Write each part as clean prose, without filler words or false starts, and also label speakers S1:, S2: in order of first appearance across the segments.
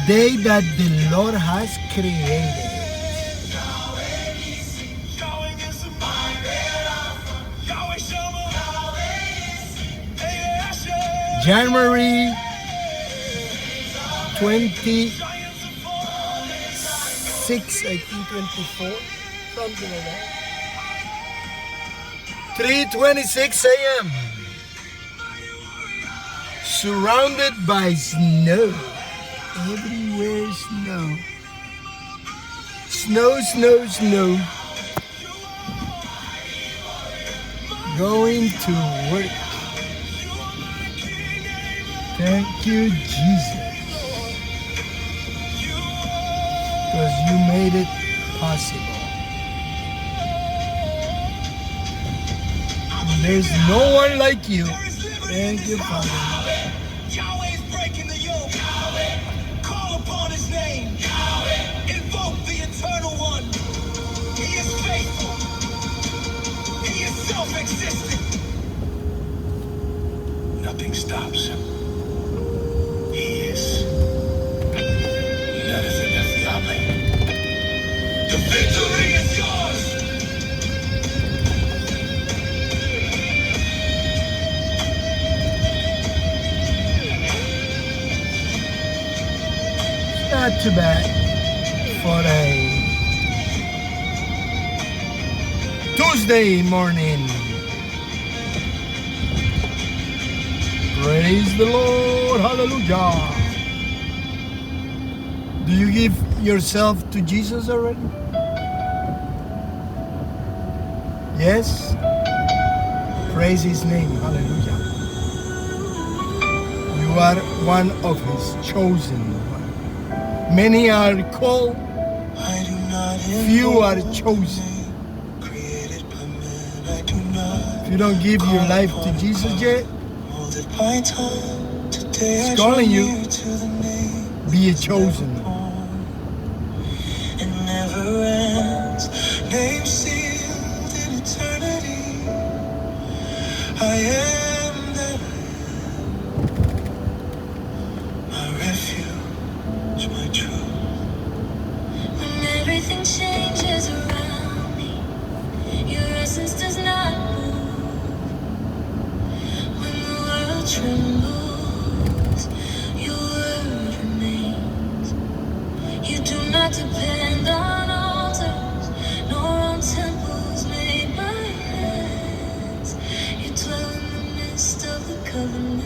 S1: day that the Lord has created. January 26, I think 24, something like that. 3:26 a.m. Surrounded by snow. Everywhere snow. Snow, snow, snow. Going to work. Thank you, Jesus. Because you made it possible. There's no one like you. Thank you, Father.
S2: Yahweh's breaking the yoke. Call upon his name. Invoke the eternal one. He is faithful. He is self-existent. Nothing stops him. He is. Nada se defiable. The victory is yours.
S1: Not too bad for a Tuesday morning. Praise the Lord. Hallelujah. Do you give yourself to Jesus already? Yes? Praise his name. Hallelujah. You are one of his chosen. Many are called, few are chosen. If you don't give your life to Jesus yet, he's calling you. Be a chosen.
S2: It never ends. Name sealed in eternity. I am that my refuge, my truth. When everything changes around me, your essence does not move. When the world trembles, your word remains. You do not depend on altars, nor on temples made by hands. You dwell in the midst of the covenant,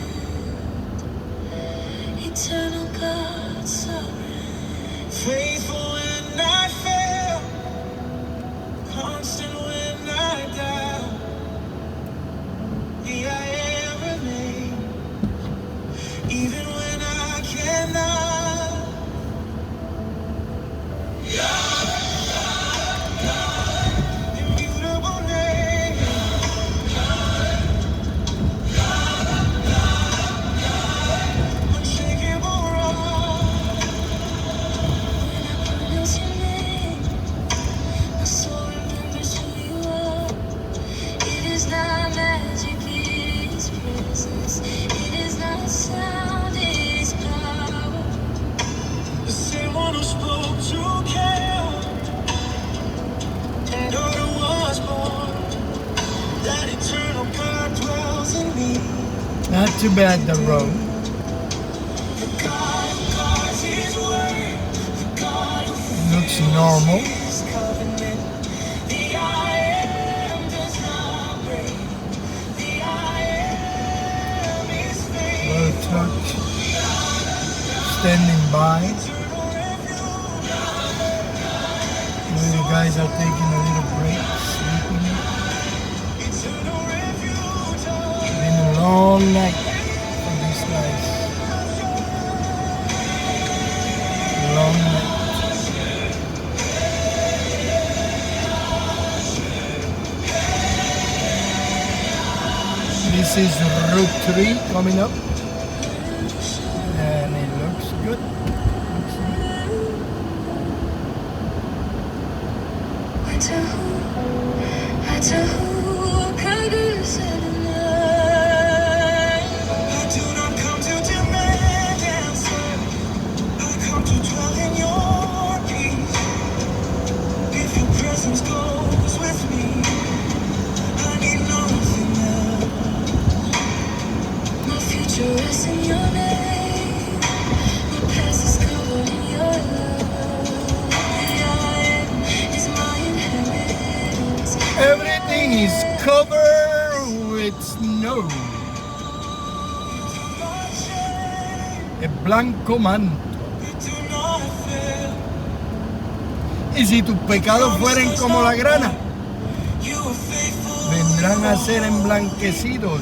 S2: eternal God, sovereign. Faithful when I fail, constant when I doubt. The I am remain, even when I cannot. Immutable name, unshakable rock. When I pronounce your name, my soul remembers who you are. It is not magic, it is presence. It is not sound, it is power. The same one who spoke to Cain, and order was born. That eternal God dwells in me.
S1: Not too bad, the road.
S2: The God who guards his word. The God who
S1: Looks normal.
S2: his covenant. The I am does not break. The I am is faithful.
S1: Little truck standing by.
S2: Eternal refuge.
S1: Maybe the guys are taking a little break, sleeping.
S2: Eternal refuge.
S1: Been a long night for these guys. Long night. This is Route 3 coming up. And it looks good.
S2: I do not come to demand answers. I come to
S1: el blanco manto. Y si tus pecados fueren como la grana, vendrán a ser emblanquecidos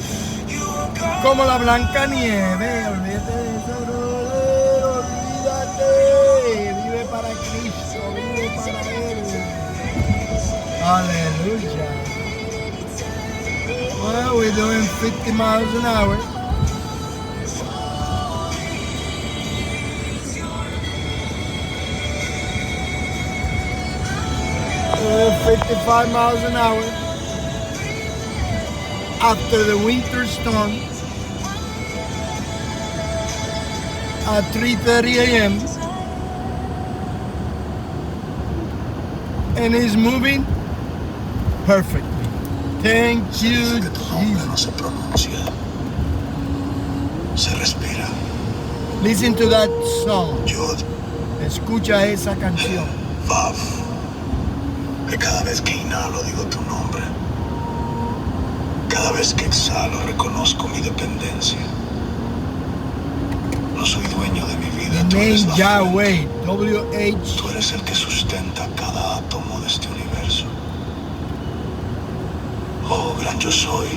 S1: como la blanca nieve. Olvídate de eso, brother, olvídate. Vive para Cristo, vive para Él. Aleluya. Well, we're doing 50 miles an hour. 55 miles an hour after the winter storm at 3:30 a.m. and is moving perfectly. Thank you,
S3: Que tu nombre
S1: Jesus.
S3: no se pronuncia, se respira.
S1: Listen to that song.
S3: Yod,
S1: Escucha esa canción.
S3: Vav. Que cada vez que inhalo digo tu nombre. Cada vez que exhalo reconozco mi dependencia. No soy dueño de mi vida.
S1: The
S3: Tú eres
S1: name
S3: la
S1: Yahweh,
S3: fuente.
S1: W-H.
S3: Tú eres el que sustenta cada átomo de este universo. Oh, gran yo soy.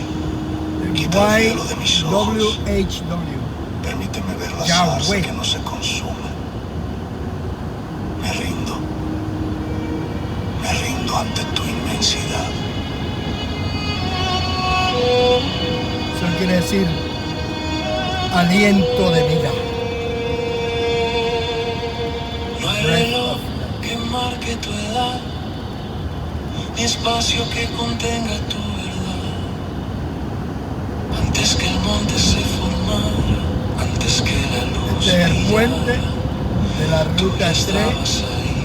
S3: Quita el velo de mis ojos.
S1: Y-W-H-W.
S3: Permíteme ver la
S1: Yahweh.
S3: zarza que no se consume. Me rindo. Me rindo ante tu inmensidad.
S1: Eso quiere decir aliento de vida.
S4: No hay reloj que marque tu edad, ni espacio que contenga tu verdad. Antes que el monte se formara, antes que la luz
S1: Este es el
S4: brillara,
S1: puente de la
S4: tú
S1: ruta 3.
S4: estabas ahí.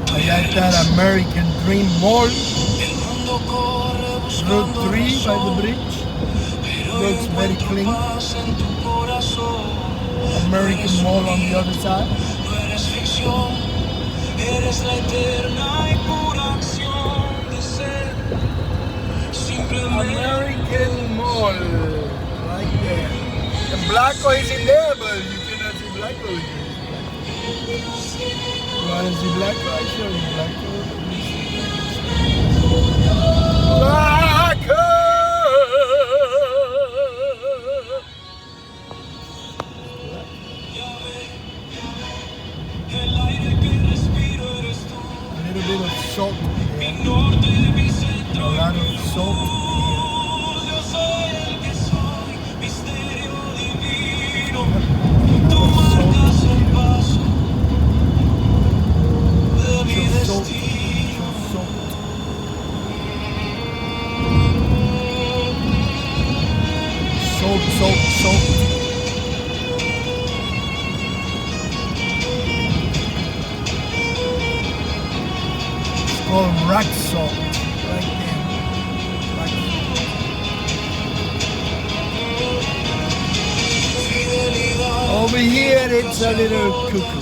S4: Tú
S1: Allá está el
S4: eres.
S1: American Dream Mall.
S4: El mundo corre
S1: Route
S4: buscando
S1: 3 by the
S4: razón,
S1: bridge.
S4: pero
S1: Looks very
S4: encuentro
S1: clean.
S4: paz en tu corazón.
S1: American Mall on the other side.
S4: No eres ficción, eres la eterna y pura acción de ser. Simplemente
S1: American Mall. Right there. The Blanco is in there, but you cannot see Blanco. You want to see Blanco? I show you Blanco. Blanco!
S4: el aire que respiro eres tú.
S1: A little bit of salt
S4: Mi
S1: here.
S4: norte, mi centro,
S1: A lot of salt here.
S4: yo soy el que soy, misterio divino. Tú marcas el paso de mi
S1: Show salt.
S4: destino.
S1: Show salt. Salt, salt, salt. It's called rock salt. Right there. Rock salt.
S4: Fidelidad,
S1: Over here, it's a little cuckoo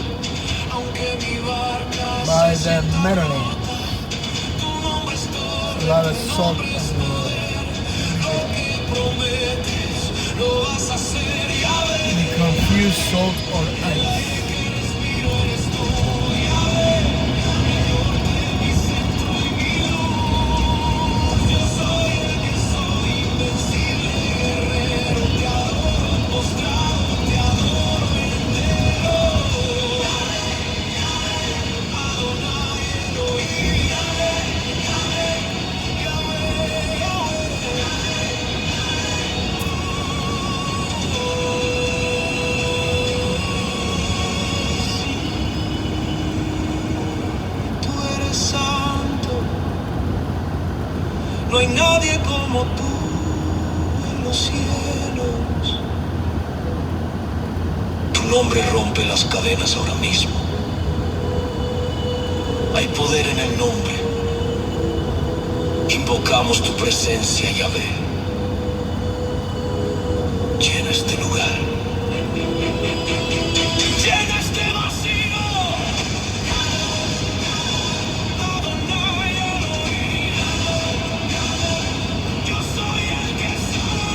S4: aunque mi barca
S1: by
S4: se
S1: the Meadowlands.
S4: tu nombre es todo
S1: A lot of salt everywhere.
S4: lo que prometes, lo vas a hacer y a ver.
S1: You confuse salt or ice.
S4: Tú eres santo, no hay nadie como tú en los cielos. Tu nombre rompe las cadenas ahora mismo. Hay poder en el nombre. Invocamos tu presencia, Yahvé. Llena este lugar. Llena este vacío. Adonai, Elohim. Yo soy el que soy.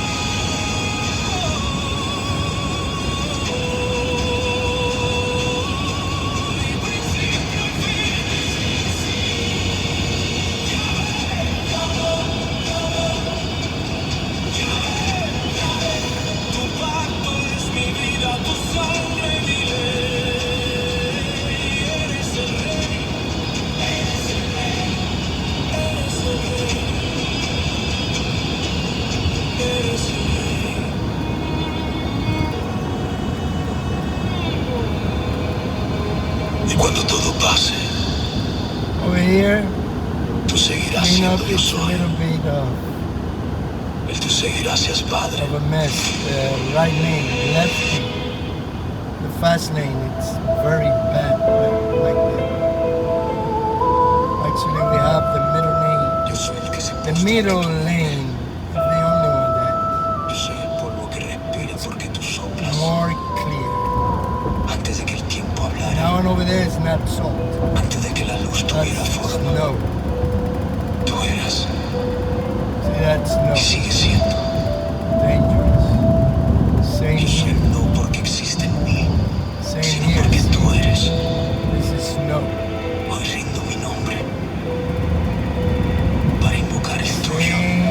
S3: Y cuando todo pase,
S1: Over here,
S3: tú seguirás
S1: clean up
S3: siendo yo
S1: it's a
S3: soy.
S1: little bit
S3: El tú seguirás seas padre.
S1: of a mess. The right lane, left lane. The fast lane, it's very bad like that. Actually, we have the middle lane.
S3: Yo soy el que se
S1: The
S3: postra
S1: middle
S3: ante tu
S1: lane is the only one
S3: Yo soy el polvo que respira porque tú
S1: that's
S3: soplas.
S1: more clear.
S3: Antes de que el tiempo hablara,
S1: That one over there is not salt.
S3: antes de que la luz tuviera
S1: That's
S3: forma,
S1: snow.
S3: tú eras
S1: See, that's snow.
S3: y sigues siendo.
S1: Dangerous. Same
S3: Yo soy
S1: here.
S3: no porque existe en mí,
S1: Same
S3: sino
S1: here.
S3: porque tú eres.
S1: This is snow.
S3: Hoy rindo mi nombre para invocar el tuyo.
S1: Same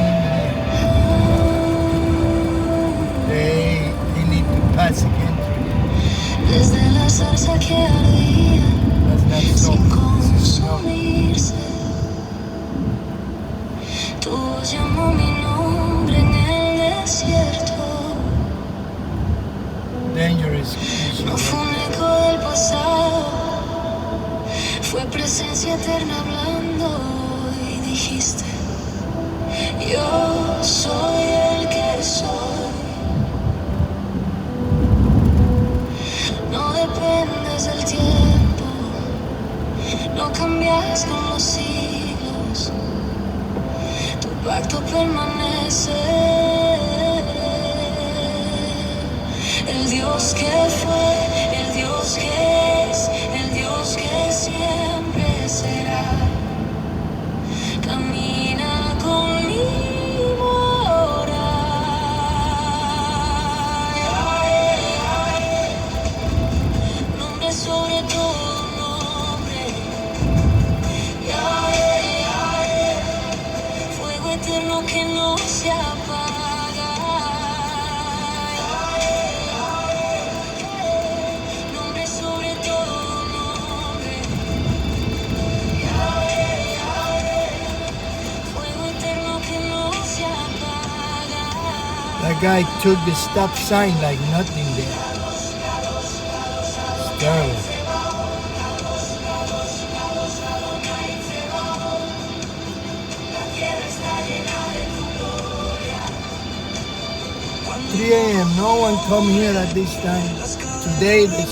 S1: here. They need to pass again through here.
S2: Desde la zarza que ardía
S1: That's not salt.
S2: sin
S1: This is snow.
S2: consumirse, tu voz llamó mi nombre en el desierto.
S1: Dangerous.
S2: No fue un eco del pasado, fue presencia eterna hablando y dijiste: yo soy el que soy. No dependes del tiempo, no cambias con los siglos, tu pacto permanece. El Dios que fue, el Dios que es, el Dios que siempre será. Camina conmigo ahora. Nombre sobre todo nombre. Fuego eterno que no se apaga. Nombre sobre todo nombre. Fuego eterno que no se apaga.
S1: That guy took the stop sign like nothing there. It's terrible. Three a.m. No one come here at this time. Today the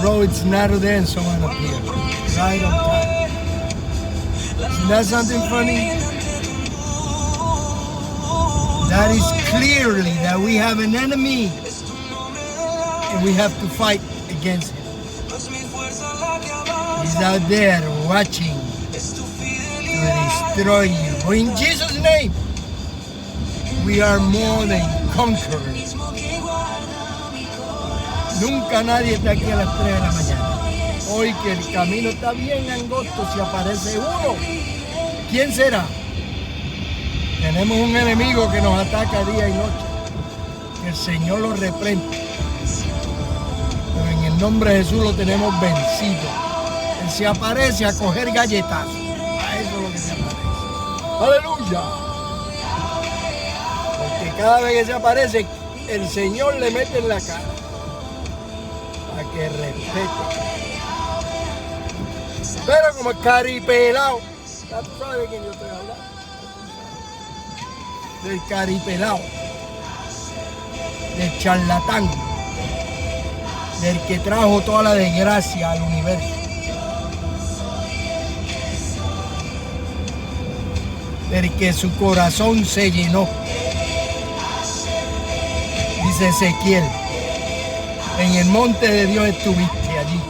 S1: road's narrow there and someone up here. Right on time. Isn't that something funny? That is clearly that we have an enemy and we have to fight against him. He's out there watching to destroy you. But in Jesus' name, we are more than conquerors. Nunca nadie está aquí a las 3 de la mañana. Hoy que el camino está bien angosto, si aparece uno, ¿quién será? Tenemos un enemigo que nos ataca día y noche. Que el Señor lo reprenda. Pero en el nombre de Jesús lo tenemos vencido. Él se aparece a coger galletazos. A eso es lo que se aparece. ¡Aleluya! Porque cada vez que se aparece, el Señor le mete en la cara. Para que respete. Pero como es caripelado, ya tú sabes de quién yo estoy hablando. Del caripelao, del charlatán, del que trajo toda la desgracia al universo, del que su corazón se llenó. Dice Ezequiel, en el monte de Dios estuviste allí,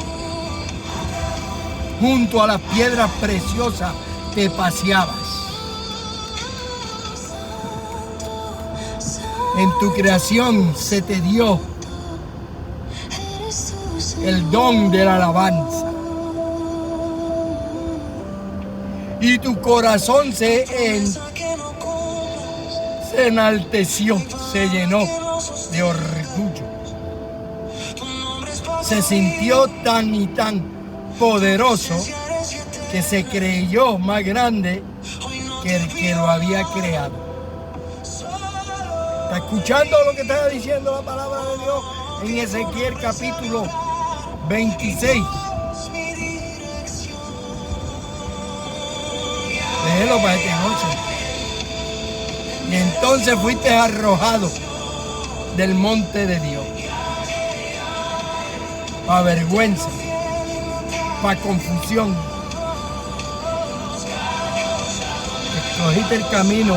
S1: junto a las piedras preciosas te paseabas. En tu creación se te dio el don de la alabanza. Y tu corazón se enalteció, se llenó de orgullo. Se sintió tan y tan poderoso que se creyó más grande que el que lo había creado. ¿Está escuchando lo que está diciendo la palabra de Dios en Ezequiel capítulo 26. Déjelo para esta noche. Y entonces fuiste arrojado del monte de Dios. Para vergüenza, para confusión. Escogiste el camino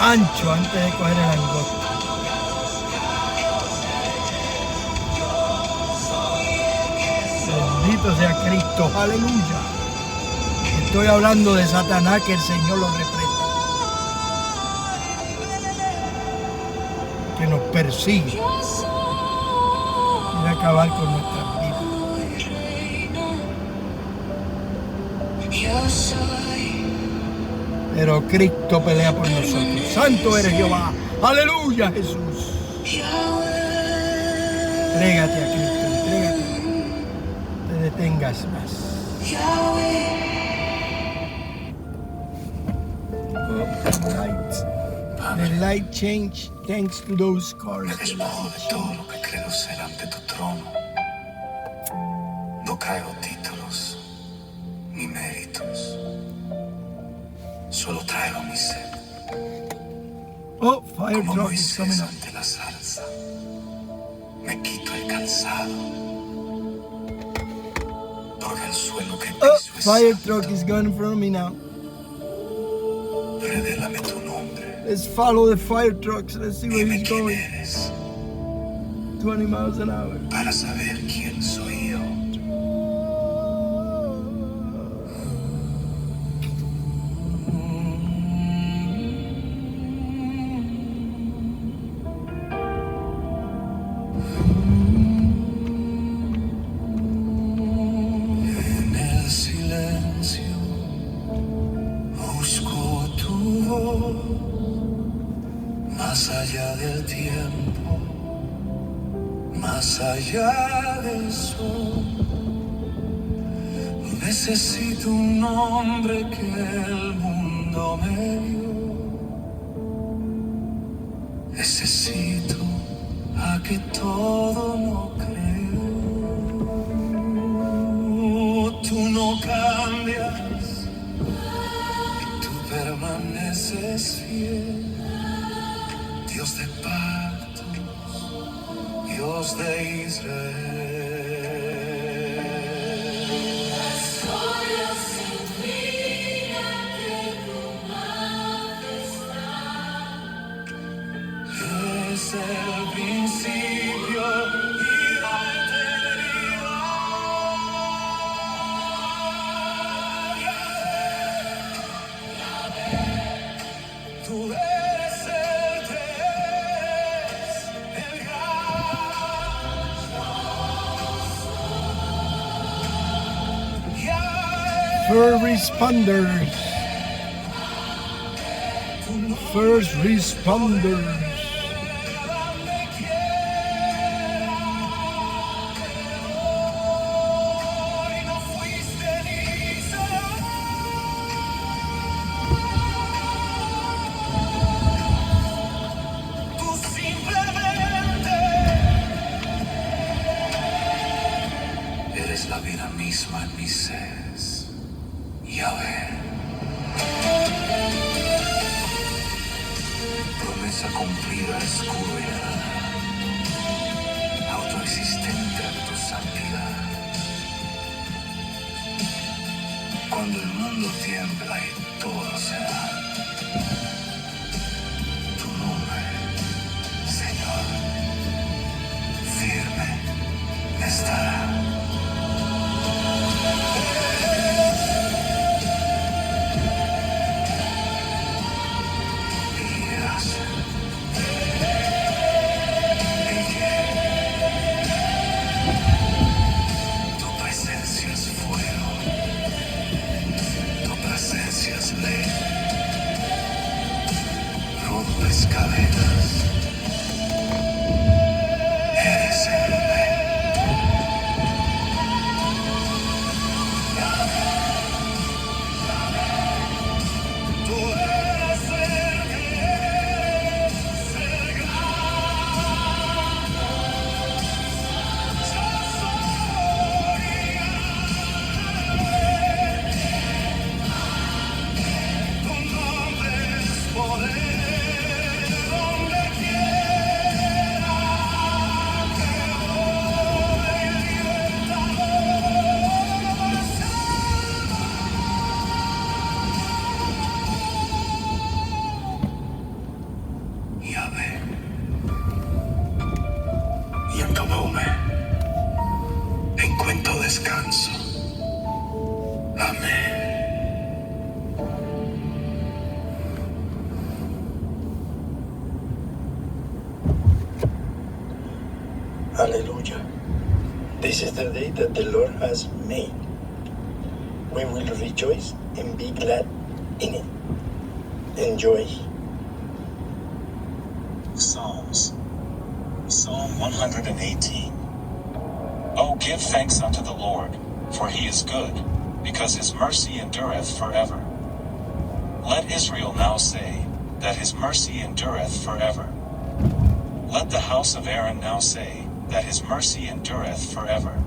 S1: ancho antes de coger el angosto. Bendito sea Cristo, aleluya. Estoy hablando de Satanás, que el Señor lo reprenda, que nos persigue, quiere acabar con nuestras vidas. Pero Cristo pelea por nosotros. Santo eres Jehová, aleluya, Jesús. Entrégate a Cristo, entrégate. No te detengas más. The light change thanks to those scars.
S3: Me despojo de todo lo que creo ser ante tu trono. No traigo títulos ni méritos. Solo traigo mi ser.
S1: Oh, fire
S3: Como
S1: truck is coming
S3: Moisés
S1: up.
S3: ante la zarza. Me quito el calzado. Porque el suelo que
S1: Oh,
S3: piso es
S1: fire
S3: santo.
S1: truck is going from me now.
S3: Revélame tu nombre.
S1: Let's follow the fire trucks. Let's see where
S3: Dime
S1: he's
S3: quién
S1: going.
S3: eres
S1: 20 miles an hour.
S3: para saber quién soy yo. En el silencio busco tu voz, más allá del tiempo, más allá del sol. Necesito un nombre que el mundo me dio. Necesito a que todo no creo. Tú no cambias, tú permaneces fiel. Dios de pactos, Dios de Israel. Es el principio y la eternidad. Tú eres el que es el gran.
S1: First responders. First responders.
S3: Eres la vida misma en mis sedes, Yahvé. Promesa cumplida, escudo y nada, autoexistente en tu santidad. Cuando el mundo tiembla y todo se da, tu nombre, Señor, firme estará. Tu presencia es fuego, tu presencia es ley. nome encuentro descanso. Amén.
S5: Hallelujah. This is the day that the Lord has made. We will rejoice and be glad in it. Enjoy.
S6: Psalms. Psalm 118. Oh, give thanks unto the Lord, for he is good, because his mercy endureth forever. Let Israel now say, that his mercy endureth forever. Let the house of Aaron now say, that his mercy endureth forever.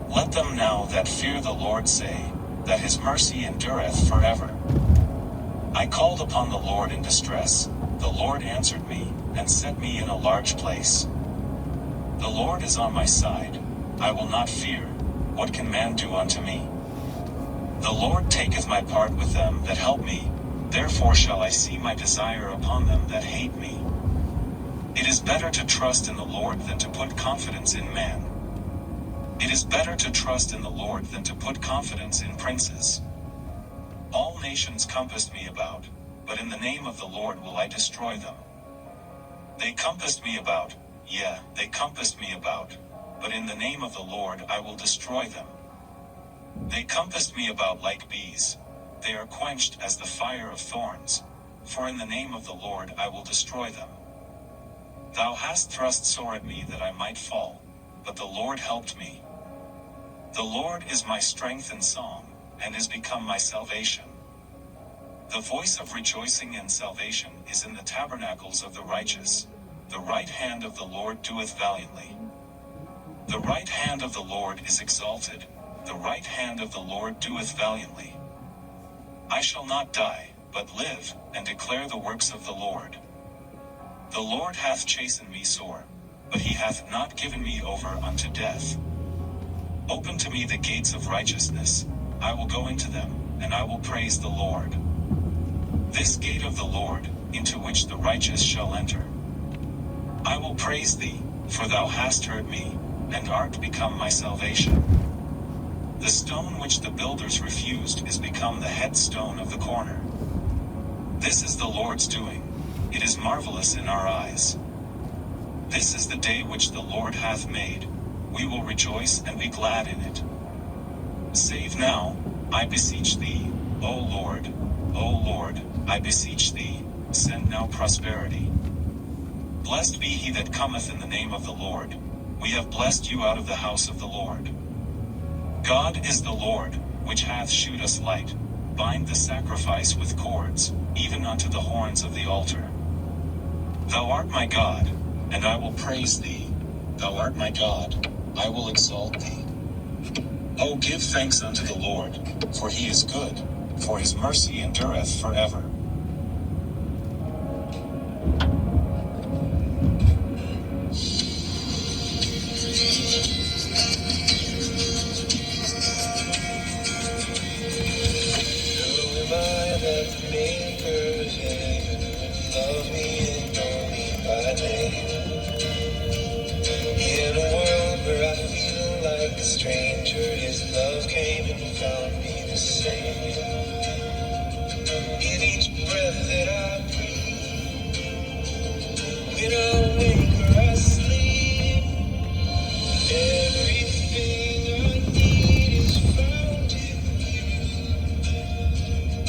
S6: Let them now that fear the Lord say, that his mercy endureth forever. I called upon the Lord in distress. The Lord answered me, and set me in a large place. The Lord is on my side. I will not fear. What can man do unto me? The Lord taketh my part with them that help me. Therefore shall I see my desire upon them that hate me. It is better to trust in the Lord than to put confidence in man. It is better to trust in the Lord than to put confidence in princes. All nations compassed me about, but in the name of the Lord will I destroy them. They compassed me about, yea, they compassed me about, but in the name of the Lord I will destroy them. They compassed me about like bees. They are quenched as the fire of thorns, for in the name of the Lord I will destroy them. Thou hast thrust sore at me that I might fall, but the Lord helped me. The Lord is my strength and song, and is become my salvation. The voice of rejoicing and salvation is in the tabernacles of the righteous. The right hand of the Lord doeth valiantly. The right hand of the Lord is exalted. The right hand of the Lord doeth valiantly. I shall not die, but live, and declare the works of the Lord. The Lord hath chastened me sore, but he hath not given me over unto death. Open to me the gates of righteousness. I will go into them, and I will praise the Lord. This gate of the Lord, into which the righteous shall enter. I will praise thee, for thou hast heard me, and art become my salvation. The stone which the builders refused is become the headstone of the corner. This is the Lord's doing. It is marvelous in our eyes. This is the day which the Lord hath made. We will rejoice and be glad in it. Save now, I beseech thee, O Lord. O Lord, I beseech thee, send now prosperity. Blessed be he that cometh in the name of the Lord. We have blessed you out of the house of the Lord. God is the Lord, which hath shewed us light. Bind the sacrifice with cords, even unto the horns of the altar. Thou art my God, and I will praise thee. Thou art my God, I will exalt thee. Oh, give thanks unto the Lord, for he is good, for his mercy endureth forever.
S4: In a world where I feel like a stranger, his love came and found me the same. In each breath that I breathe, when I wake or I sleep, everything I need is found in you.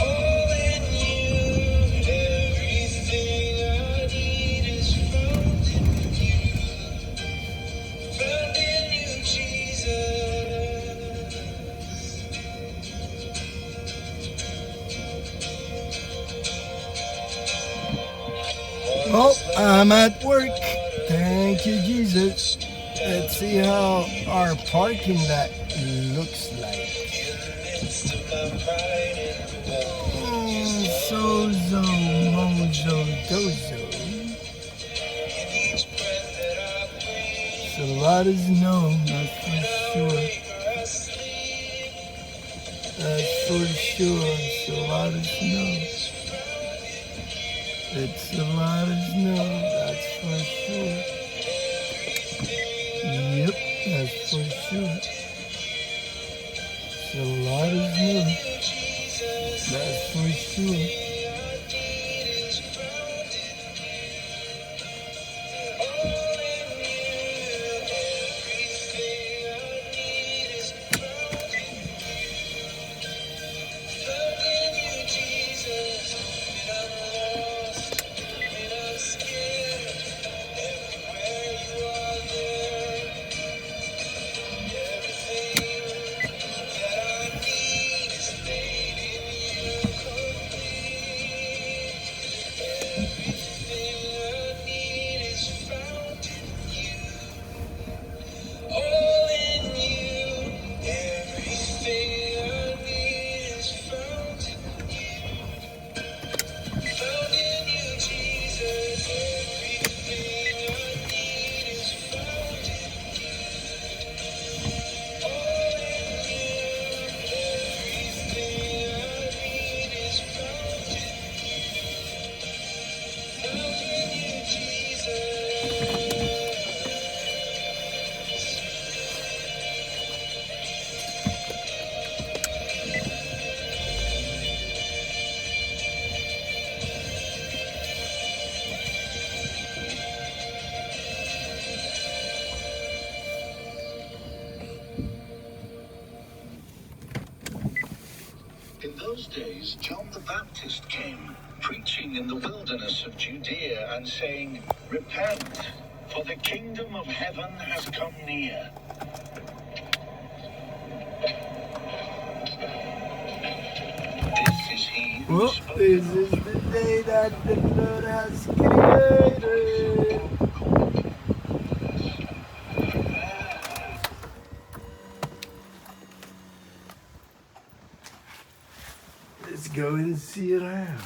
S4: All in you, everything I need is found in you. Found in you, Jesus.
S1: Oh, I'm at work. Thank you, Jesus. Let's see how our parking lot looks like. Sozo, mozo, dozo. It's a lot of snow, that's for sure. That's for sure. It's a lot of snow. It's a lot of snow, that's for sure. soon. The Lord is new. That's for sure.
S6: In those days, John the Baptist came, preaching in the wilderness of Judea and saying, "Repent, for the kingdom of heaven has come near." This is he who
S1: Well,
S6: spoke.
S1: this is the day that the Lord has created. Let's go and see around.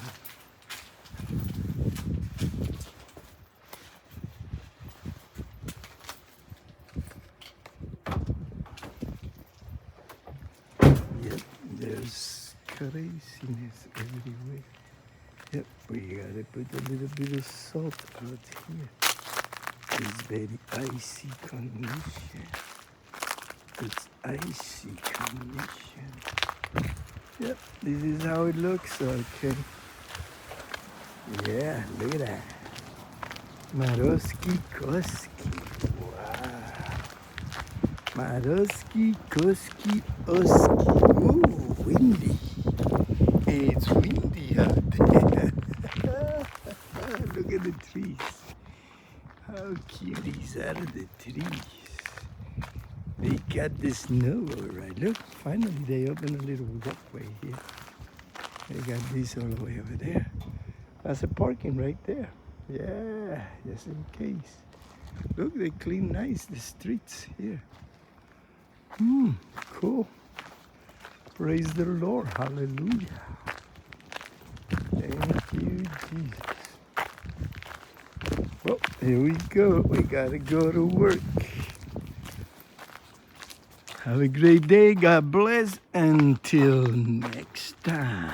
S1: Yep, there's craziness everywhere. Yep, we gotta put a little bit of salt out here. It's very icy condition. It's icy condition. Yep, this is how it looks, okay. Yeah, look at that. Maroski Koski. Wow. Maroski Koski Oski. Ooh, windy. It's windy out there. Look at the trees. How cuties are the trees. They got the snow all right. Look, finally they opened a little walkway here. They got this all the way over there. That's a parking right there. Yeah, just in case. Look, they clean nice the streets here. Cool. Praise the Lord. Hallelujah. Thank you, Jesus. Well, here we go. We gotta go to work. Have a great day. God bless. Until next time.